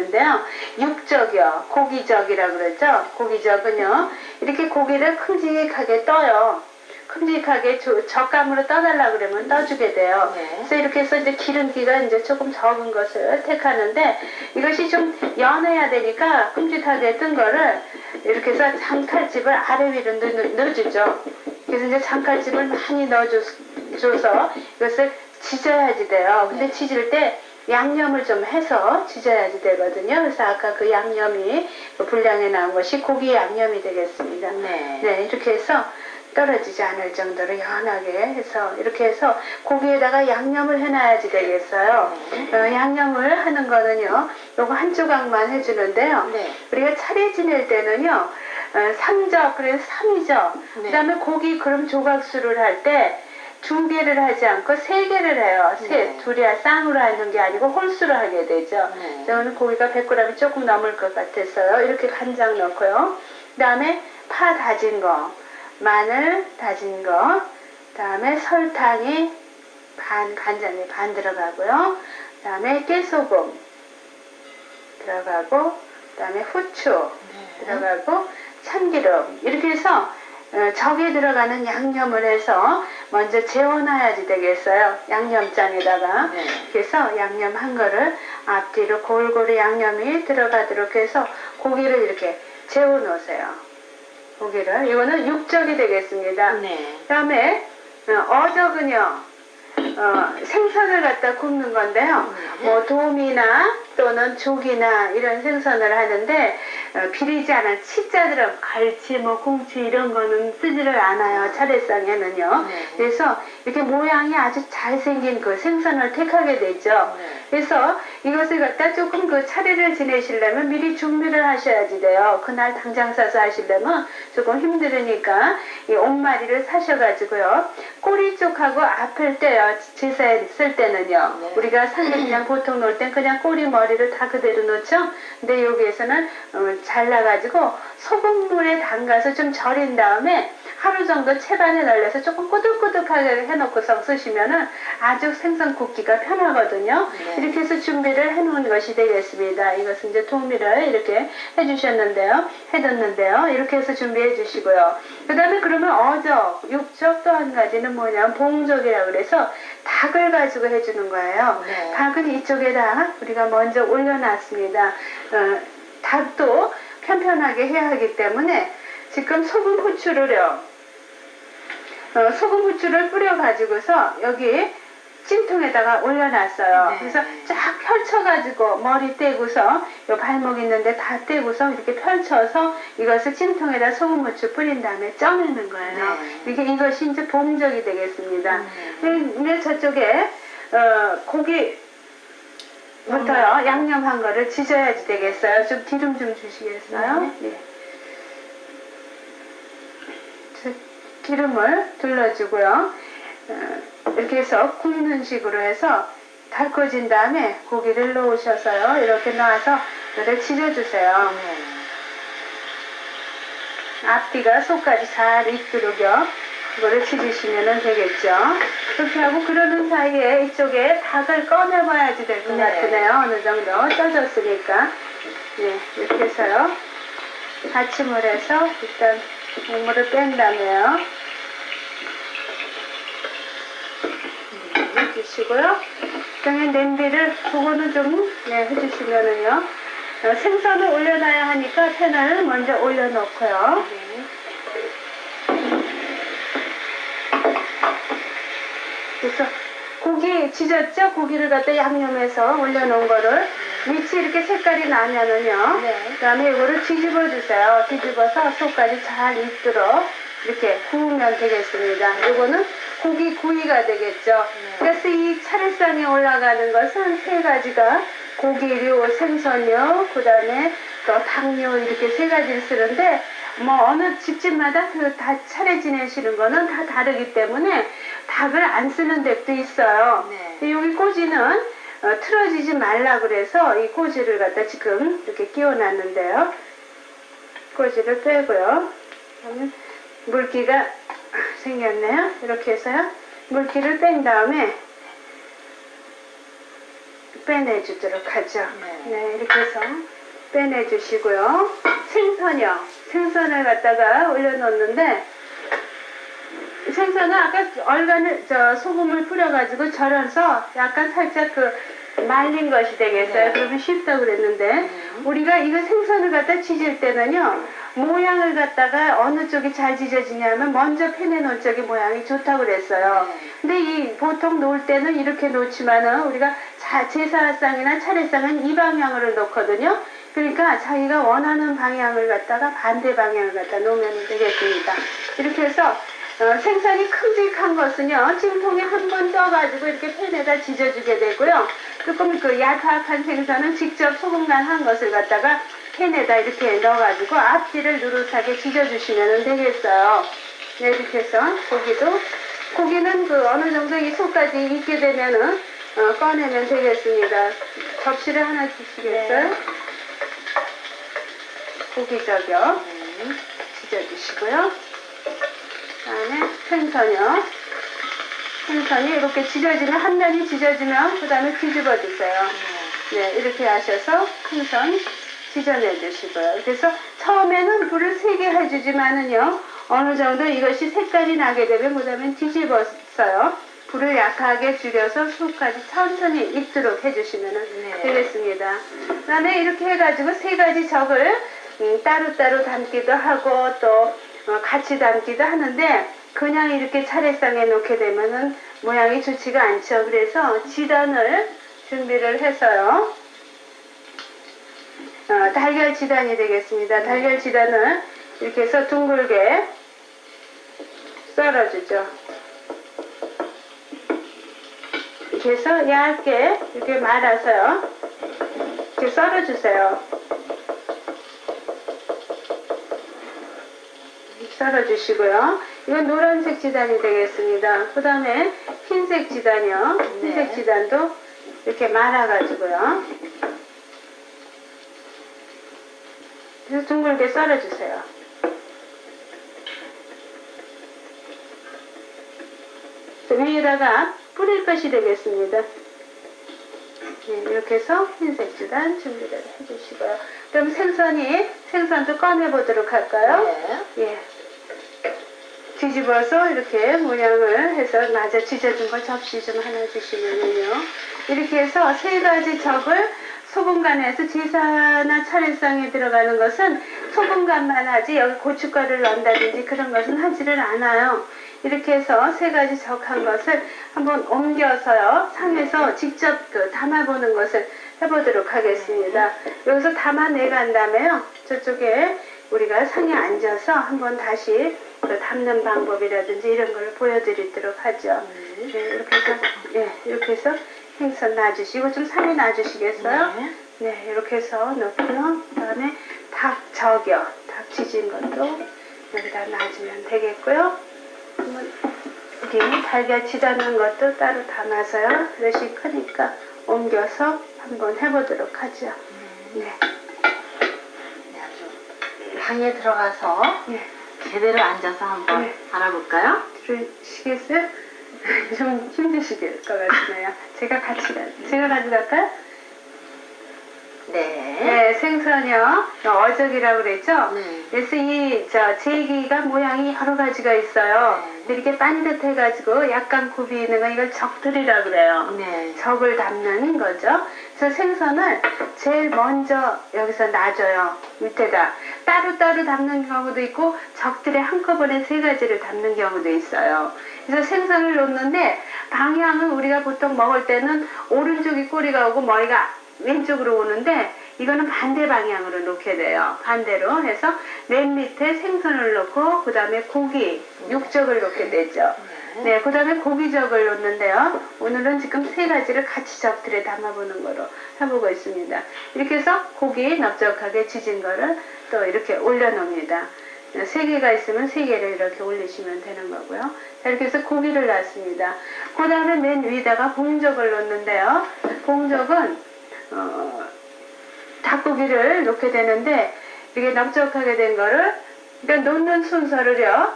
되겠는데요. 육적이요. 고기적이라고 그러죠. 고기적은요. 이렇게 고기를 큼직하게 떠요. 큼직하게 젓감으로 떠달라 그러면 떠주게 돼요. 그래서 이렇게 해서 이제 기름기가 이제 조금 적은 것을 택하는데, 이것이 좀 연해야 되니까 큼직하게 뜬 거를 이렇게 해서 장칼집을 아래 위로 넣어주죠. 그래서 이제 장칼집을 많이 넣어줘서 이것을 지져야지 돼요. 근데 지질 때 양념을 좀 해서 지져야지 되거든요. 그래서 아까 그 양념이 그 분량에 나온 것이 고기 양념이 되겠습니다. 네, 이렇게 해서 떨어지지 않을 정도로 연하게 해서 이렇게 해서 고기에다가 양념을 해놔야지 되겠어요. 양념을 하는 거는요, 요거 한 조각만 해주는데요. 우리가 차례 지낼 때는요, 3적, 그래서 3이죠. 그 다음에 고기 그럼 조각수를 할 때 2개를 하지 않고 3개를 해요. 둘이 쌍으로 하는 게 아니고 홀수로 하게 되죠. 저는 고기가 100g이 조금 넘을 것 같아서요. 이렇게 간장 넣고요. 그 다음에 파 다진 거, 마늘 다진 거, 그 다음에 설탕이 간장이 반 들어가고요. 그 다음에 깨소금 들어가고, 그 다음에 후추 들어가고, 참기름, 이렇게 해서 저기에 들어가는 양념을 해서 먼저 재워놔야지 되겠어요. 양념장에다가. 그래서 양념한 거를 앞뒤로 골고루 양념이 들어가도록 해서 고기를 이렇게 재워 놓으세요. 고기를. 이거는 육적이 되겠습니다. 그 다음에 어적은요, 생선을 갖다 굽는 건데요. 뭐 도미나 또는 조기나 이런 생선을 하는데 비리지 않은 치자들은 갈치, 뭐 궁치 이런 거는 쓰지를 않아요. 차례상에는요. 그래서 이렇게 모양이 아주 잘생긴 그 생선을 택하게 되죠. 그래서 이것을 갖다 조금 그 차례를 지내시려면 미리 준비를 하셔야지 돼요. 그날 당장 사서 하시려면 조금 힘들으니까 이 옷마리를 사셔가지고요. 꼬리 쪽하고 앞을 떼요. 제사에 쓸 때는요. 우리가 상에 그냥 보통 놓을 땐 그냥 꼬리 머리를 다 그대로 놓죠. 근데 여기에서는 잘라가지고 소금물에 담가서 좀 절인 다음에 하루 정도 채반에 널려서 조금 꾸덕꾸덕하게 해놓고서 쓰시면은 아주 생선 굽기가 편하거든요. 이렇게 해서 준비를 해놓은 것이 되겠습니다. 이것은 이제 도미를 이렇게 해주셨는데요. 해뒀는데요. 이렇게 해서 준비해 주시고요. 그 다음에 그러면 어적, 육적 또 한 가지는 뭐냐면 봉적이라고 그래서 닭을 가지고 해주는 거예요. 닭은 이쪽에다 우리가 먼저 올려놨습니다. 닭도 편편하게 해야 하기 때문에 지금 소금 후추를요. 소금 후추를 뿌려가지고서 여기 찜통에다가 올려놨어요. 그래서 쫙 펼쳐가지고 머리 떼고서 요 발목 있는데 다 떼고서 이렇게 펼쳐서 이것을 찜통에다 소금 후추 뿌린 다음에 쪄내는 거예요. 이것이 이제 봉적이 되겠습니다. 근데 저쪽에 고기부터요 양념한 거를 지져야지 되겠어요. 좀 기름 좀 주시겠어요? 기름을 둘러주고요. 이렇게 해서 굽는 식으로 해서 달궈진 다음에 고기를 넣으셔서요. 이렇게 놔서 이를 지져주세요. 앞뒤가 속까지 잘 익도록요. 이거를 지지시면 되겠죠. 그렇게 하고 그러는 사이에 이쪽에 닭을 꺼내봐야지 될 것 같으네요. 어느 정도 쪄졌으니까. 이렇게 해서요. 받침을 해서 일단 국물을 뺀 다음에요. 해주시고요. 그다음에 냄비를 그거는 좀 해주시면은요. 생선을 올려놔야 하니까 팬을 먼저 올려놓고요. 그래서 고기 지졌죠? 고기를 갖다 양념해서 올려놓은 거를 밑이 이렇게 색깔이 나면은요. 그 다음에 이거를 뒤집어 주세요. 뒤집어서 속까지 잘 익도록 이렇게 구우면 되겠습니다. 이거는 고기 구이가 되겠죠. 그래서 이 차례상에 올라가는 것은 3가지가 고기류, 생선류, 그 다음에 또 닭류 이렇게 3가지를 쓰는데 뭐 어느 집집마다 그 다 차례 지내시는 거는 다 다르기 때문에 닭을 안 쓰는 댁도 있어요. 여기 꼬지는 틀어지지 말라 그래서 이 꼬지를 갖다 지금 이렇게 끼워 놨는데요. 꼬지를 빼고요. 물기가 생겼네요. 이렇게 해서요. 물기를 뺀 다음에 빼내주도록 하죠. 네. 네, 이렇게 해서 빼내주시고요. 생선이요. 생선을 갖다가 올려놓는데, 생선은 아까 소금을 뿌려가지고 절여서 약간 살짝 말린 것이 되겠어요. 네. 그러면 쉽다고 그랬는데, 우리가 이거 생선을 갖다 지질 때는요, 모양을 갖다가 어느 쪽이 잘 지져지냐면 먼저 펴내놓은 쪽이 모양이 좋다고 그랬어요. 네. 근데 보통 놓을 때는 이렇게 놓지만은 우리가 제사상이나 차례상은 이 방향으로 놓거든요. 그러니까 자기가 원하는 방향을 갖다가 반대 방향을 갖다 놓으면 되겠습니다. 이렇게 해서 생선이 큼직한 것은요, 찜통에 한 번 떠가지고 이렇게 팬에다 지져주게 되고요. 조금 야삭한 생선은 직접 소금간 한 것을 갖다가 팬에다 이렇게 넣어가지고 앞뒤를 누르하게 지져주시면 되겠어요. 네, 이렇게 해서 고기는 어느 정도 이 속까지 익게 되면은 꺼내면 되겠습니다. 접시를 하나 주시겠어요? 네. 고기저겨 지져주시고요. 그다음에 생선이요. 생선이 이렇게 지져지면, 한 면이 지져지면 그 다음에 뒤집어 주세요. 네, 이렇게 하셔서 생선 지져내 주시고요. 그래서 처음에는 불을 세게 해주지만은요, 어느 정도 이것이 색깔이 나게 되면 그 다음에 뒤집어서요, 불을 약하게 줄여서 속까지 천천히 익도록 해주시면 네. 되겠습니다. 그 다음에 이렇게 해가지고 세 가지 적을 따로따로 담기도 하고 또 같이 담기도 하는데, 그냥 이렇게 차례상에 놓게 되면은 모양이 좋지가 않죠. 그래서 지단을 준비를 해서요, 달걀 지단이 되겠습니다. 달걀 지단을 이렇게 해서 둥글게 썰어주죠. 이렇게 해서 얇게 이렇게 말아서요, 이렇게 썰어주세요. 썰어주시고요. 이건 노란색 지단이 되겠습니다. 그 다음에 흰색 지단이요. 흰색 지단도 이렇게 말아가지고요, 그래서 둥글게 썰어주세요. 위에다가 뿌릴 것이 되겠습니다. 네, 이렇게 해서 흰색 지단 준비를 해주시고요. 그럼 생선도 꺼내보도록 할까요? 네. 예. 뒤집어서 이렇게 모양을 해서 마저 지져준 거 접시 좀 하나 주시면요. 이렇게 해서 세 가지 적을 소금간에서 제사나 차례상에 들어가는 것은 소금간만 하지, 여기 고춧가루를 넣는다든지 그런 것은 하지를 않아요. 이렇게 해서 세 가지 적한 것을 한번 옮겨서요, 상에서 직접 담아보는 것을 해보도록 하겠습니다. 여기서 담아내 간 다음에요, 저쪽에 우리가 상에 앉아서 한번 다시 담는 방법이라든지 이런 걸 보여드리도록 하죠. 네, 이렇게 해서 생선 놔주시고, 좀 상에 놔주시겠어요? 네, 이렇게 해서 넣고요. 그 다음에 닭 지진 것도 여기다 놔주면 되겠고요. 여기 달걀 지다는 것도 따로 담아서요, 그릇이 크니까 옮겨서 한번 해보도록 하죠. 네. 방에 들어가서 제대로 앉아서 한번 알아볼까요? 들으시겠어요? 좀 힘드시길 것 같네요. 제가 가져갈까요? 네, 생선이요. 어적이라고 그랬죠? 그래서 제기가 모양이 여러 가지가 있어요. 이렇게 반듯해가지고 약간 굽이 있는 거, 이걸 적들이라고 그래요. 적을 담는 거죠. 그래서 생선을 제일 먼저 여기서 놔줘요. 밑에다. 따로따로 담는 경우도 있고, 적들에 한꺼번에 세 가지를 담는 경우도 있어요. 그래서 생선을 놓는데, 방향은 우리가 보통 먹을 때는 오른쪽이 꼬리가 오고 머리가 왼쪽으로 오는데, 이거는 반대 방향으로 놓게 돼요. 반대로 해서 맨 밑에 생선을 놓고 그 다음에 고기, 육적을 놓게 되죠. 네, 그 다음에 고기적을 놓는데요. 오늘은 지금 세 가지를 같이 적들에 담아보는 거로 해보고 있습니다. 이렇게 해서 고기 넓적하게 지진 거를 또 이렇게 올려놓습니다. 세 개가 있으면 세 개를 이렇게 올리시면 되는 거고요. 자, 이렇게 해서 고기를 놨습니다. 그 다음에 맨 위에다가 봉적을 놓는데요. 봉적은 닭고기를 놓게 되는데, 이게 넓적하게 된 거를, 그러니까 놓는 순서를요,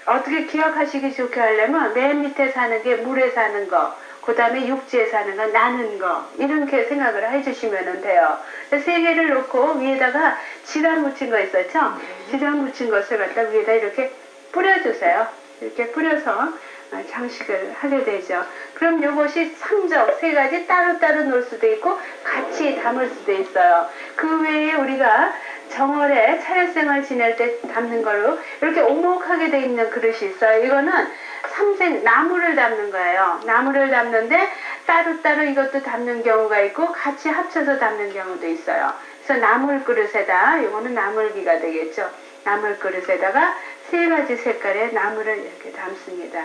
어떻게 기억하시기 좋게 하려면 맨 밑에 사는 게 물에 사는 거, 그 다음에 육지에서 하는 건 나는 거, 이렇게 생각을 해주시면 돼요. 3개를 놓고 위에다가 지단 묻힌 거 있었죠? 지단 묻힌 것을 갖다 위에다 이렇게 뿌려주세요. 이렇게 뿌려서 장식을 하게 되죠. 그럼 이것이 삼적 3가지 따로따로 놓을 수도 있고 같이 담을 수도 있어요. 그 외에 우리가 정월에 차례생을 지낼 때 담는 걸로 이렇게 오목하게 돼 있는 그릇이 있어요. 이거는 삼색 나무를 담는 거예요. 나무를 담는데 따로따로 이것도 담는 경우가 있고 같이 합쳐서 담는 경우도 있어요. 그래서 나물 그릇에다, 이거는 나물기가 되겠죠. 나물 그릇에다가 3가지 색깔의 나무를 이렇게 담습니다.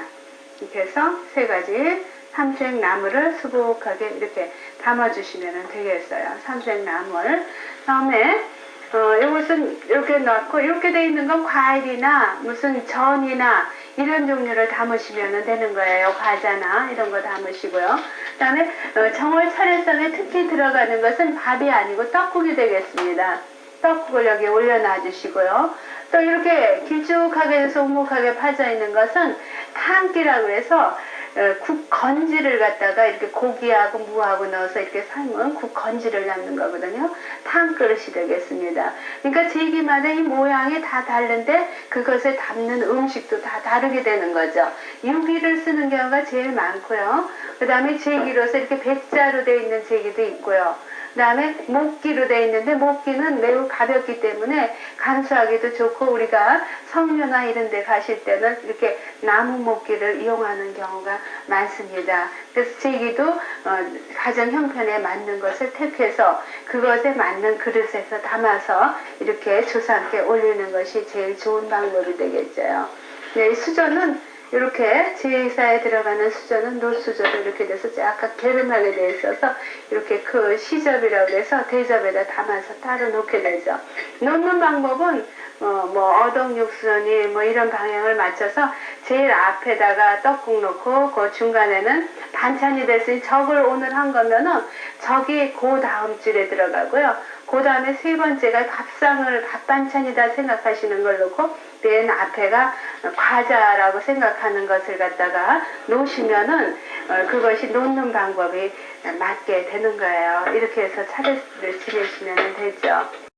이렇게 해서 3가지 삼색 나무를 수북하게 이렇게 담아주시면 되겠어요. 삼색 나물. 다음에 이것은 이렇게 넣고, 이렇게 돼 있는 건 과일이나 무슨 전이나 이런 종류를 담으시면 되는 거예요. 과자나 이런 거 담으시고요. 그 다음에 정월 차례상에 특히 들어가는 것은 밥이 아니고 떡국이 되겠습니다. 떡국을 여기 올려놔 주시고요. 또 이렇게 길쭉하게 해서 오목하게 파져 있는 것은 탕기라고 해서 국 건지를 갖다가 이렇게 고기하고 무하고 넣어서 이렇게 삶은 국 건지를 담는 거거든요. 탕 그릇이 되겠습니다. 그러니까 제기마다 이 모양이 다 다른데 그것에 담는 음식도 다 다르게 되는 거죠. 유기를 쓰는 경우가 제일 많고요. 그 다음에 제기로서 이렇게 백자로 되어 있는 제기도 있고요. 그 다음에 목기로 되어 있는데 목기는 매우 가볍기 때문에 간수하기도 좋고 우리가 성묘나 이런 데 가실 때는 이렇게 나무 목기를 이용하는 경우가 많습니다. 그래서 제기도 가정 형편에 맞는 것을 택해서 그것에 맞는 그릇에서 담아서 이렇게 조상께 올리는 것이 제일 좋은 방법이 되겠죠. 네, 수저는 이렇게 제사에 들어가는 수저는 노수저로 이렇게 돼서 약간 게름하게 되어 있어서 이렇게 그 시접이라고 해서 대접에다 담아서 따로 놓게 되죠. 놓는 방법은 뭐 어동육선이 뭐 이런 방향을 맞춰서 제일 앞에다가 떡국 놓고 그 중간에는 반찬이 됐으니 적을 오늘 한 거면은 적이 그 다음 줄에 들어가고요. 그 다음에 3번째가 밥상을 밥반찬이다 생각하시는 걸 놓고 맨 앞에가 과자라고 생각하는 것을 갖다가 놓으시면은 그것이 놓는 방법이 맞게 되는 거예요. 이렇게 해서 차례를 지내시면 되죠.